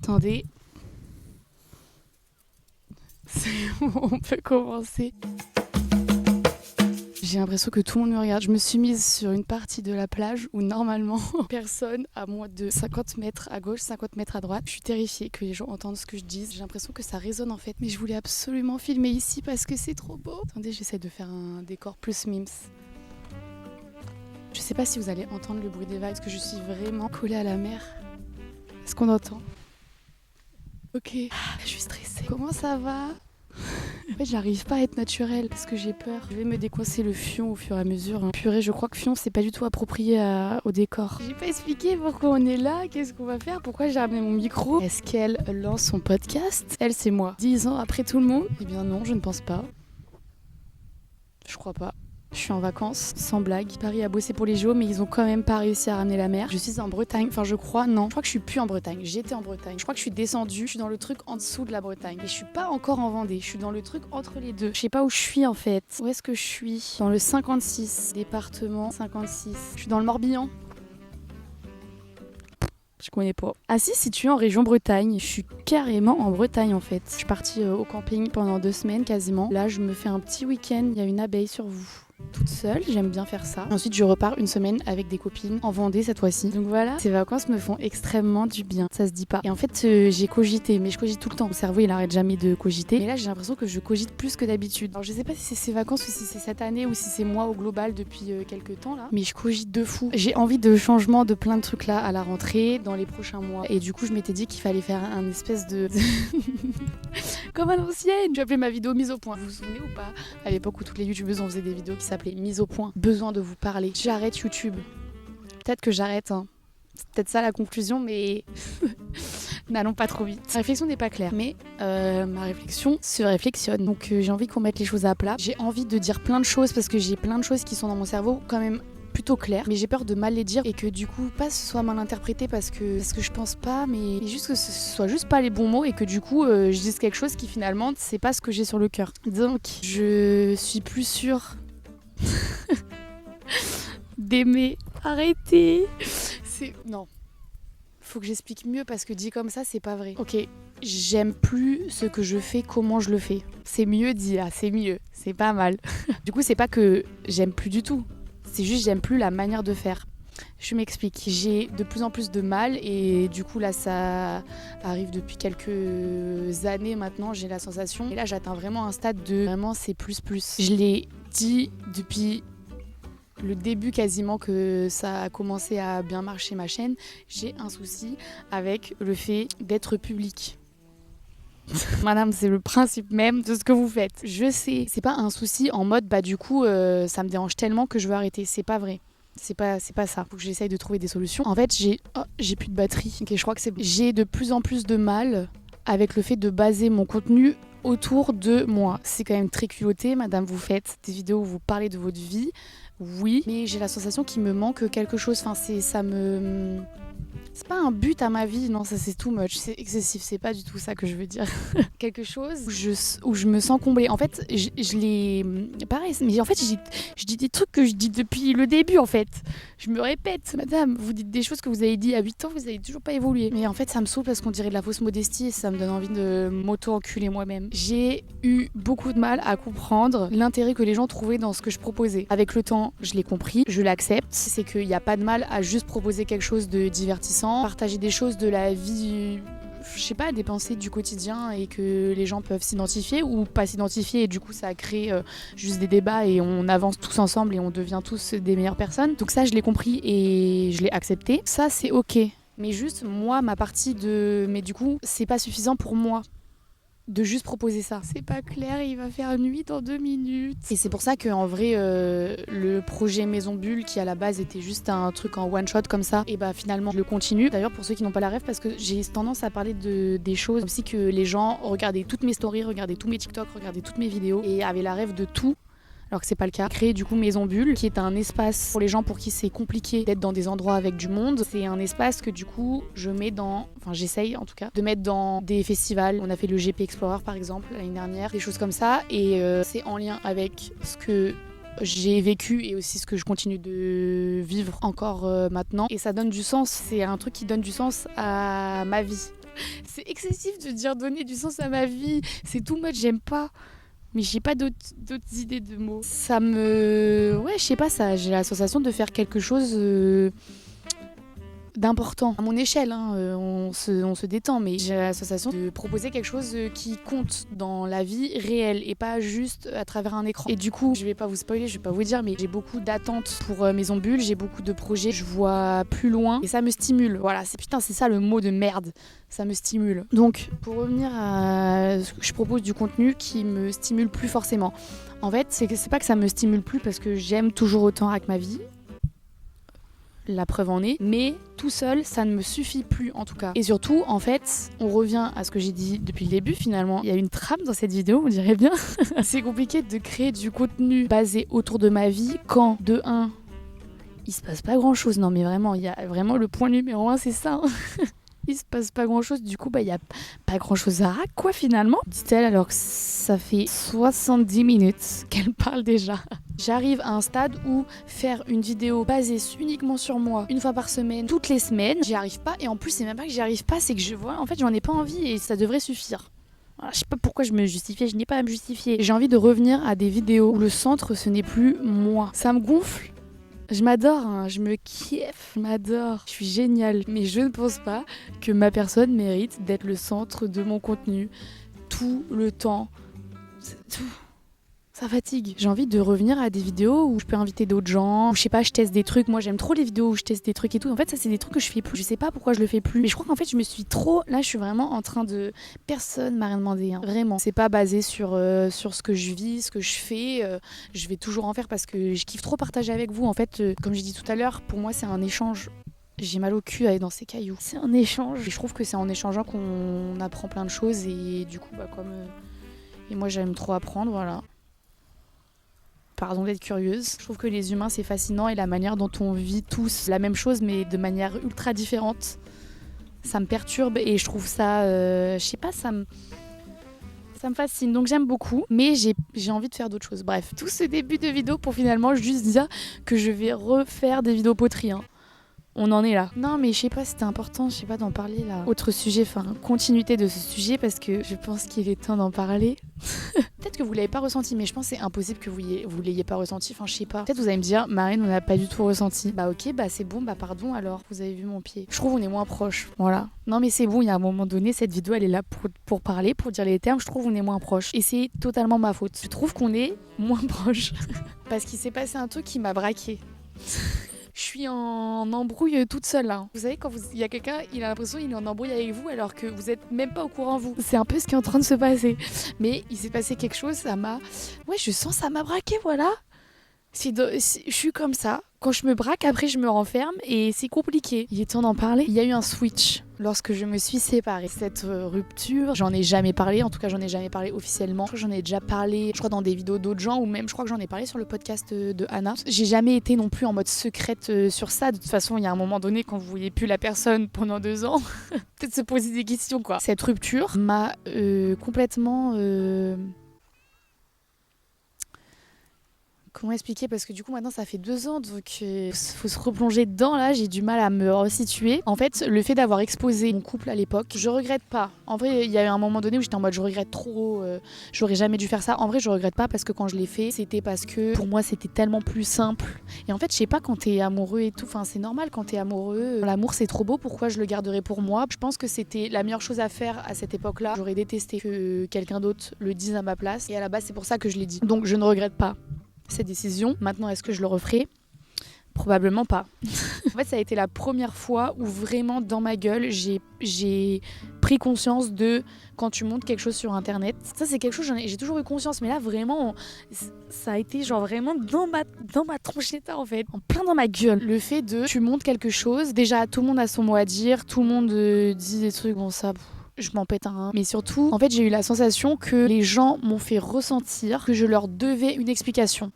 Attendez. C'est bon, on peut commencer. J'ai l'impression que tout le monde me regarde. Je me suis mise sur une partie de la plage où normalement personne à moins de 50 mètres à gauche, 50 mètres à droite. Je suis terrifiée que les gens entendent ce que je dis. J'ai l'impression que ça résonne en fait. Mais je voulais absolument filmer ici parce que c'est trop beau. Attendez, j'essaie de faire un décor plus mims. Je sais pas si vous allez entendre le bruit des vagues parce que je suis vraiment collée à la mer. Est-ce qu'on entend ? Ok. Je suis stressée. Comment ça va ? En fait, j'arrive pas à être naturelle parce que j'ai peur. Je vais me décoincer le fion au fur et à mesure. Purée, je crois que fion, c'est pas du tout approprié au décor. J'ai pas expliqué pourquoi on est là, qu'est-ce qu'on va faire, pourquoi j'ai ramené mon micro. Est-ce qu'elle lance son podcast ? Elle, c'est moi. 10 ans après tout le monde ? Eh bien non, je ne pense pas. Je crois pas. Je suis en vacances, sans blague. Paris a bossé pour les JO, mais ils ont quand même pas réussi à ramener la mer. Je suis en Bretagne, enfin je crois, non. Je crois que je suis plus en Bretagne, j'étais en Bretagne. Je crois que je suis descendue, je suis dans le truc en dessous de la Bretagne. Et je suis pas encore en Vendée, je suis dans le truc entre les deux. Je sais pas où je suis en fait. Où est-ce que je suis ? Dans le 56, département 56. Je suis dans le Morbihan. Je connais pas. Ah si, situé en région Bretagne. Je suis carrément en Bretagne en fait. Je suis partie au camping pendant 2 semaines quasiment. Là, je me fais un petit week-end. Il y a une abeille sur vous. Toute seule, j'aime bien faire ça. Ensuite, je repars une semaine avec des copines en Vendée cette fois-ci. Donc voilà, ces vacances me font extrêmement du bien. Ça se dit pas. Et en fait, j'ai cogité, mais je cogite tout le temps. Mon cerveau, il arrête jamais de cogiter. Mais là, j'ai l'impression que je cogite plus que d'habitude. Alors, je sais pas si c'est ces vacances ou si c'est cette année ou si c'est moi au global depuis quelques temps là. Mais je cogite de fou. J'ai envie de changement de plein de trucs là à la rentrée, dans les prochains mois. Et du coup, je m'étais dit qu'il fallait faire un espèce de... Comme à l'ancienne. Je vais appeler ma vidéo mise au point. Vous vous souvenez ou pas ? À l'époque où toutes les youtubeuses on faisait des vidéos qui s'appelaient mise au point. Besoin de vous parler. J'arrête YouTube. Peut-être que j'arrête. Hein. C'est peut-être ça la conclusion, mais n'allons pas trop vite. Ma réflexion n'est pas claire, mais ma réflexion se réflexionne. Donc j'ai envie qu'on mette les choses à plat. J'ai envie de dire plein de choses parce que j'ai plein de choses qui sont dans mon cerveau quand même plutôt claires, mais j'ai peur de mal les dire et que du coup pas ce soit mal interprété parce que je pense pas, mais juste que ce soit juste pas les bons mots et que du coup je dise quelque chose qui finalement c'est pas ce que j'ai sur le cœur. Donc je suis plus sûre d'aimer. Arrêtez. Non. Faut que j'explique mieux parce que dit comme ça, c'est pas vrai. Ok, j'aime plus ce que je fais, comment je le fais. C'est mieux dit là, c'est mieux. C'est pas mal. Du coup, c'est pas que j'aime plus du tout. C'est juste j'aime plus la manière de faire. Je m'explique. J'ai de plus en plus de mal et du coup là ça arrive depuis quelques années maintenant, j'ai la sensation. Et là j'atteins vraiment un stade de vraiment c'est plus. Je l'ai dit depuis le début quasiment que ça a commencé à bien marcher ma chaîne. J'ai un souci avec le fait d'être public. Madame, c'est le principe même de ce que vous faites. Je sais, c'est pas un souci en mode bah du coup ça me dérange tellement que je veux arrêter. C'est pas vrai. C'est pas ça. Faut que j'essaye de trouver des solutions. En fait, j'ai plus de batterie. Ok, je crois que c'est bon. J'ai de plus en plus de mal avec le fait de baser mon contenu autour de moi. C'est quand même très culotté, madame, vous faites des vidéos où vous parlez de votre vie. Oui, mais j'ai la sensation qu'il me manque quelque chose. Enfin, c'est pas un but à ma vie, non, ça c'est too much, c'est excessif, c'est pas du tout ça que je veux dire. Quelque chose où je me sens comblée. En fait, je l'ai... Pareil, mais en fait, je dis des trucs que je dis depuis le début, en fait. Je me répète, madame, vous dites des choses que vous avez dit à 8 ans, vous avez toujours pas évolué. Mais en fait, ça me saoule parce qu'on dirait de la fausse modestie et ça me donne envie de m'auto-enculer moi-même. J'ai eu beaucoup de mal à comprendre l'intérêt que les gens trouvaient dans ce que je proposais. Avec le temps, je l'ai compris, je l'accepte. C'est qu'il n'y a pas de mal à juste proposer quelque chose de divertissant, partager des choses de la vie, je sais pas, des pensées du quotidien et que les gens peuvent s'identifier ou pas s'identifier et du coup ça crée juste des débats et on avance tous ensemble et on devient tous des meilleures personnes. Donc ça je l'ai compris et je l'ai accepté. Ça c'est ok. Mais juste moi ma partie de... Mais du coup c'est pas suffisant pour moi de juste proposer ça. C'est pas clair, il va faire nuit dans 2 minutes. Et c'est pour ça qu'en vrai, le projet Maison Bulle, qui à la base était juste un truc en one shot comme ça, et bah finalement je le continue. D'ailleurs pour ceux qui n'ont pas la ref, parce que j'ai tendance à parler des choses aussi que les gens regardaient toutes mes stories, regardaient tous mes TikTok, regardaient toutes mes vidéos et avaient la ref de tout. Alors que c'est pas le cas. Créer du coup Maison Bulle, qui est un espace pour les gens pour qui c'est compliqué d'être dans des endroits avec du monde. C'est un espace que du coup je mets j'essaye en tout cas, de mettre dans des festivals. On a fait le GP Explorer par exemple l'année dernière, des choses comme ça. Et c'est en lien avec ce que j'ai vécu et aussi ce que je continue de vivre encore maintenant. Et ça donne du sens, c'est un truc qui donne du sens à ma vie. C'est excessif de dire donner du sens à ma vie. C'est too much, j'aime pas. Mais j'ai pas d'autres idées de mots. Ça me... Ouais, je sais pas, ça. J'ai la sensation de faire quelque chose d'important. À mon échelle, on se détend, mais j'ai la sensation de proposer quelque chose qui compte dans la vie réelle et pas juste à travers un écran. Et du coup, je vais pas vous spoiler, je vais pas vous dire, mais j'ai beaucoup d'attentes pour Maison Bulle, j'ai beaucoup de projets, je vois plus loin et ça me stimule. Voilà, c'est ça le mot de merde. Ça me stimule. Donc, pour revenir à ce que je propose du contenu qui me stimule plus forcément. En fait, c'est pas que ça me stimule plus parce que j'aime toujours autant avec ma vie. La preuve en est, mais tout seul, ça ne me suffit plus en tout cas. Et surtout, en fait, on revient à ce que j'ai dit depuis le début finalement. Il y a une trame dans cette vidéo, on dirait bien. C'est compliqué de créer du contenu basé autour de ma vie quand, de 1, il se passe pas grand chose. Non mais vraiment, il y a vraiment le point numéro 1, c'est ça. Il se passe pas grand chose, du coup il y a pas grand chose à raconter quoi finalement, dit-elle alors que ça fait 70 minutes qu'elle parle déjà. J'arrive à un stade où faire une vidéo basée uniquement sur moi, une fois par semaine, toutes les semaines, j'y arrive pas. Et en plus c'est même pas que j'y arrive pas, c'est que je vois, en fait j'en ai pas envie et ça devrait suffire. Voilà, je sais pas pourquoi je me justifiais, je n'ai pas à me justifier. J'ai envie de revenir à des vidéos où le centre ce n'est plus moi. Ça me gonfle. Je m'adore, je me kiffe, je m'adore, je suis géniale. Mais je ne pense pas que ma personne mérite d'être le centre de mon contenu tout le temps. Ça fatigue. J'ai envie de revenir à des vidéos où je peux inviter d'autres gens, où je sais pas, je teste des trucs. Moi j'aime trop les vidéos où je teste des trucs et tout. En fait ça c'est des trucs que je fais plus. Je sais pas pourquoi je le fais plus. Mais je crois qu'en fait je me suis trop... Là je suis vraiment en train de... Personne m'a rien demandé, vraiment. C'est pas basé sur ce que je vis, ce que je fais. Je vais toujours en faire parce que je kiffe trop partager avec vous. En fait, comme j'ai dit tout à l'heure, pour moi c'est un échange. J'ai mal au cul à aller dans ces cailloux. C'est un échange. Et je trouve que c'est en échangeant qu'on apprend plein de choses et du coup comme... Et moi j'aime trop apprendre, voilà. Pardon d'être curieuse. Je trouve que les humains c'est fascinant et la manière dont on vit tous la même chose mais de manière ultra différente, ça me perturbe et je trouve ça, je sais pas, ça me fascine. Donc j'aime beaucoup, mais j'ai envie de faire d'autres choses. Bref, tout ce début de vidéo pour finalement juste dire que je vais refaire des vidéos poteries. On en est là. Non mais je sais pas, c'était important, je sais pas d'en parler là. Autre sujet, continuité de ce sujet parce que je pense qu'il est temps d'en parler. Peut-être que vous l'avez pas ressenti, mais je pense que c'est impossible que vous l'ayez pas ressenti. Je sais pas. Peut-être vous allez me dire, Marine, on n'a pas du tout ressenti. Bah ok, bah c'est bon, bah pardon alors, vous avez vu mon pied. Je trouve on est moins proches, voilà. Non mais c'est bon, il y a un moment donné, cette vidéo elle est là pour parler, pour dire les termes, je trouve on est moins proches. Et c'est totalement ma faute. Je trouve qu'on est moins proches. Parce qu'il s'est passé un truc qui m'a braqué. Je suis en embrouille toute seule là. Vous savez quand il y a quelqu'un, il a l'impression qu'il est en embrouille avec vous alors que vous êtes même pas au courant vous. C'est un peu ce qui est en train de se passer. Mais il s'est passé quelque chose, ça m'a... Ouais, je sens ça m'a braqué, voilà. Je suis comme ça. Quand je me braque, après je me renferme et c'est compliqué. Il est temps d'en parler. Il y a eu un switch lorsque je me suis séparée. Cette rupture, j'en ai jamais parlé. En tout cas, j'en ai jamais parlé officiellement. Je crois que j'en ai déjà parlé, je crois, dans des vidéos d'autres gens ou même, je crois que j'en ai parlé sur le podcast de Anna. J'ai jamais été non plus en mode secrète sur ça. De toute façon, il y a un moment donné, quand vous voyez plus la personne pendant 2 ans, peut-être se poser des questions, quoi. Cette rupture m'a complètement... Comment expliquer? Parce que du coup maintenant ça fait 2 ans donc faut se replonger dedans là, j'ai du mal à me resituer. En fait le fait d'avoir exposé mon couple à l'époque, je regrette pas. En vrai il y a eu un moment donné où j'étais en mode je regrette trop, j'aurais jamais dû faire ça. En vrai je regrette pas parce que quand je l'ai fait c'était parce que pour moi c'était tellement plus simple. Et en fait je sais pas, quand t'es amoureux et tout, c'est normal quand t'es amoureux, l'amour c'est trop beau, pourquoi je le garderais pour moi? Je pense que c'était la meilleure chose à faire à cette époque là. J'aurais détesté que quelqu'un d'autre le dise à ma place et à la base c'est pour ça que je l'ai dit. Donc je ne regrette pas cette décision. Maintenant, est-ce que je le referai? Probablement pas. En fait, ça a été la première fois où vraiment dans ma gueule, j'ai pris conscience de quand tu montes quelque chose sur internet. Ça, c'est quelque chose, j'ai toujours eu conscience, mais là, vraiment, ça a été genre vraiment dans ma tronchetta en fait, en plein dans ma gueule. Le fait de tu montes quelque chose, déjà tout le monde a son mot à dire, tout le monde dit des trucs, bon ça... Je m'en pète un. Mais surtout, en fait, j'ai eu la sensation que les gens m'ont fait ressentir que je leur devais une explication.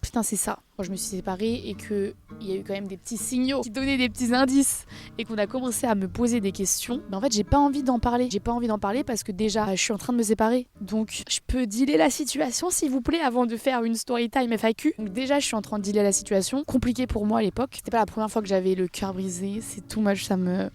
Putain, c'est ça. quand je me suis séparée et qu'il y a eu quand même des petits signaux qui donnaient des petits indices et qu'on a commencé à me poser des questions, mais en fait j'ai pas envie d'en parler. J'ai pas envie d'en parler parce que déjà je suis en train de me séparer. Donc je peux dealer la situation s'il vous plaît avant de faire une story time FAQ. Donc déjà je suis en train de dealer la situation. Compliqué pour moi à l'époque. C'était pas la première fois que j'avais le cœur brisé. C'est too much, ça me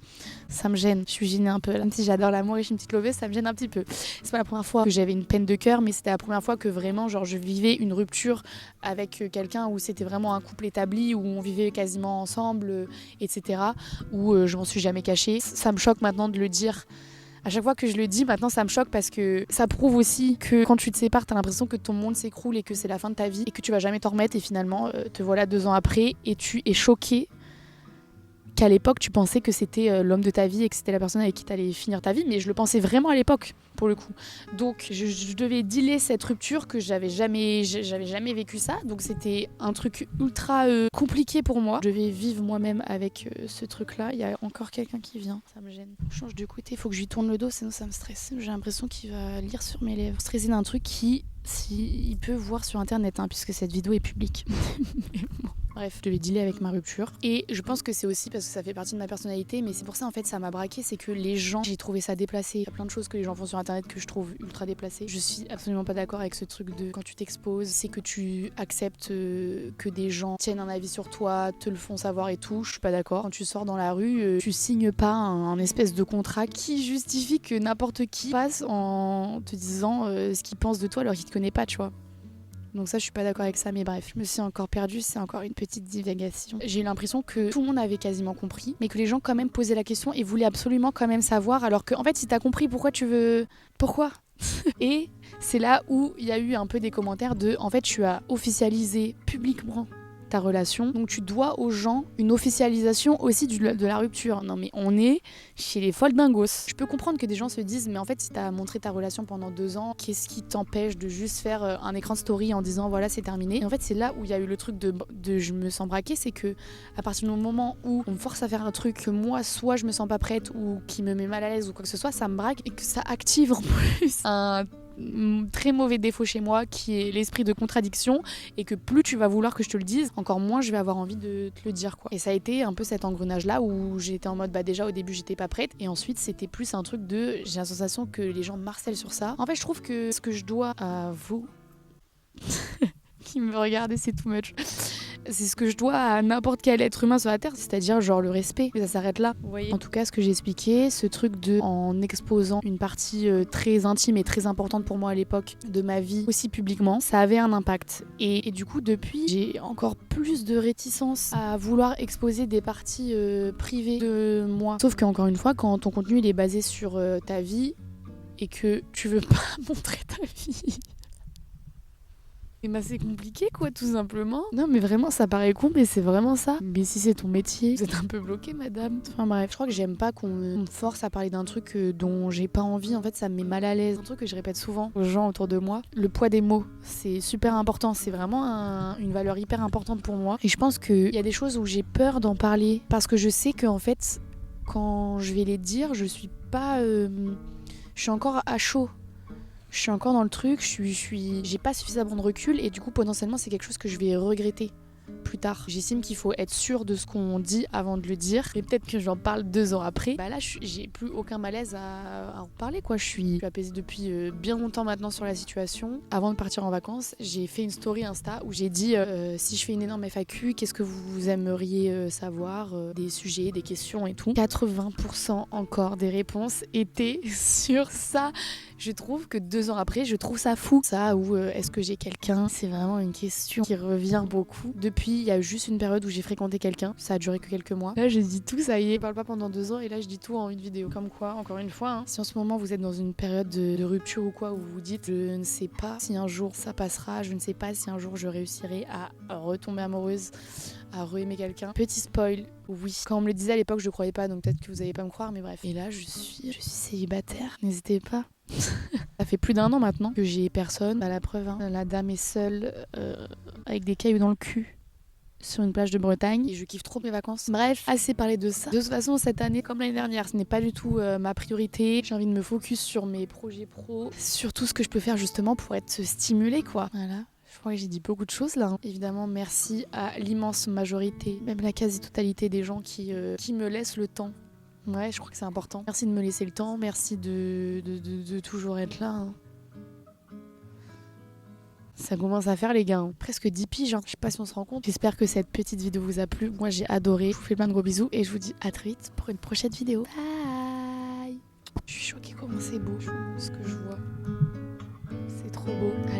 gêne. Je suis gênée un peu. Même si j'adore l'amour et je suis une petite loveuse, ça me gêne un petit peu. C'est pas la première fois que j'avais une peine de cœur, mais c'était la première fois que vraiment genre je vivais une rupture avec quelqu'un où c'était vraiment un couple établi, où on vivait quasiment ensemble, etc. Où je m'en suis jamais cachée. Ça me choque maintenant de le dire. À chaque fois que je le dis, maintenant ça me choque parce que ça prouve aussi que quand tu te sépares, t'as l'impression que ton monde s'écroule et que c'est la fin de ta vie et que tu vas jamais t'en remettre et finalement te voilà 2 ans après et tu es choquée qu'à l'époque tu pensais que c'était l'homme de ta vie et que c'était la personne avec qui t'allais finir ta vie, mais je le pensais vraiment à l'époque pour le coup. Donc je devais dealer cette rupture que j'avais jamais vécu ça, donc c'était un truc ultra compliqué pour moi. Je devais vivre moi-même avec ce truc là. Il y a encore quelqu'un qui vient, ça me gêne. Je change de côté, faut que je lui tourne le dos sinon ça me stresse. J'ai l'impression qu'il va lire sur mes lèvres. Stressé d'un truc qui, il peut voir sur internet puisque cette vidéo est publique. Bref, je devais dealer avec ma rupture. Et je pense que c'est aussi parce que ça fait partie de ma personnalité, mais c'est pour ça en fait ça m'a braqué, c'est que les gens, j'ai trouvé ça déplacé. Il y a plein de choses que les gens font sur internet que je trouve ultra déplacées. Je suis absolument pas d'accord avec ce truc de quand tu t'exposes, c'est que tu acceptes que des gens tiennent un avis sur toi, te le font savoir et tout. Je suis pas d'accord. Quand tu sors dans la rue, tu signes pas un espèce de contrat qui justifie que n'importe qui passe en te disant ce qu'il pense de toi alors qu'il te connaît pas, tu vois. Donc ça, je suis pas d'accord avec ça, mais bref, je me suis encore perdue, c'est encore une petite divagation. J'ai eu l'impression que tout le monde avait quasiment compris, mais que les gens quand même posaient la question et voulaient absolument quand même savoir, alors que en fait, si t'as compris, pourquoi tu veux... Pourquoi Et c'est là où il y a eu un peu des commentaires de, en fait, tu as officialisé publiquement ta relation, donc tu dois aux gens une officialisation aussi de la rupture. Non mais on est chez les folles dingos. Je peux comprendre que des gens se disent mais en fait si t'as montré ta relation pendant 2 ans, qu'est-ce qui t'empêche de juste faire un écran de story en disant voilà c'est terminé. Et en fait c'est là où il y a eu le truc de je me sens braquée, c'est que à partir du moment où on me force à faire un truc que moi soit je me sens pas prête ou qui me met mal à l'aise ou quoi que ce soit, ça me braque et que ça active en plus un très mauvais défaut chez moi qui est l'esprit de contradiction et que plus tu vas vouloir que je te le dise, encore moins je vais avoir envie de te le dire quoi. Et ça a été un peu cet engrenage là où j'étais en mode déjà au début j'étais pas prête et ensuite c'était plus un truc de j'ai la sensation que les gens marcellent sur ça. En fait je trouve que ce que je dois à vous qui me regardez c'est too much. C'est ce que je dois à n'importe quel être humain sur la terre, c'est-à-dire genre le respect. Mais ça s'arrête là. Vous voyez. En tout cas, ce que j'ai expliqué, ce truc de en exposant une partie très intime et très importante pour moi à l'époque de ma vie aussi publiquement, ça avait un impact. Et du coup, depuis, j'ai encore plus de réticence à vouloir exposer des parties privées de moi. Sauf qu'encore une fois, quand ton contenu il est basé sur ta vie et que tu veux pas montrer ta vie. Et bah c'est compliqué quoi tout simplement. Non mais vraiment ça paraît con mais c'est vraiment ça. Mais si c'est ton métier, vous êtes un peu bloqué madame. Enfin bref, je crois que j'aime pas qu'on me force à parler d'un truc dont j'ai pas envie. En fait ça me met mal à l'aise. Un truc que je répète souvent aux gens autour de moi. Le poids des mots, c'est super important. C'est vraiment une valeur hyper importante pour moi. Et je pense qu'il y a des choses où j'ai peur d'en parler. Parce que je sais qu'en fait quand je vais les dire, je suis pas... je suis encore à chaud. Je suis encore dans le truc, j'ai pas suffisamment de recul et du coup potentiellement c'est quelque chose que je vais regretter plus tard. J'estime qu'il faut être sûr de ce qu'on dit avant de le dire et peut-être que j'en parle 2 ans après. Bah là j'ai plus aucun malaise à en parler quoi. Je suis apaisée depuis bien longtemps maintenant sur la situation. Avant de partir en vacances, j'ai fait une story Insta où j'ai dit si je fais une énorme FAQ, qu'est-ce que vous aimeriez savoir, des sujets, des questions et tout. 80% encore des réponses étaient sur ça. Je trouve que 2 ans après, je trouve ça fou. Ça ou est-ce que j'ai quelqu'un, c'est vraiment une question qui revient beaucoup. Depuis, il y a juste une période où j'ai fréquenté quelqu'un. Ça a duré que quelques mois. Là, je dis tout, ça y est. Je parle pas pendant 2 ans et là, je dis tout en une vidéo. Comme quoi, encore une fois, si en ce moment vous êtes dans une période de rupture ou quoi, où vous vous dites je ne sais pas si un jour ça passera, je ne sais pas si un jour je réussirai à retomber amoureuse, à re-aimer quelqu'un. Petit spoil, oui. Quand on me le disait à l'époque, je croyais pas, donc peut-être que vous allez pas me croire, mais bref. Et là, je suis célibataire. N'hésitez pas. Ça fait plus d'1 an maintenant que j'ai personne. La preuve, la dame est seule avec des cailloux dans le cul sur une plage de Bretagne et je kiffe trop mes vacances. Bref, assez parlé de ça. De toute façon, cette année, comme l'année dernière, ce n'est pas du tout ma priorité. J'ai envie de me focus sur mes projets pro, sur tout ce que je peux faire justement pour être stimulée, quoi. Voilà. Je crois que j'ai dit beaucoup de choses là. Hein. Évidemment, merci à l'immense majorité, même la quasi-totalité des gens qui me laissent le temps. Ouais, je crois que c'est important. Merci de me laisser le temps, merci de toujours être là. Hein. Ça commence à faire les gars, hein. Presque 10 piges, hein. Je sais pas si on se rend compte. J'espère que cette petite vidéo vous a plu. Moi j'ai adoré. Je vous fais plein de gros bisous et je vous dis à très vite pour une prochaine vidéo. Bye. Je suis choquée comment c'est beau ce que je vois. C'est trop beau. Allez.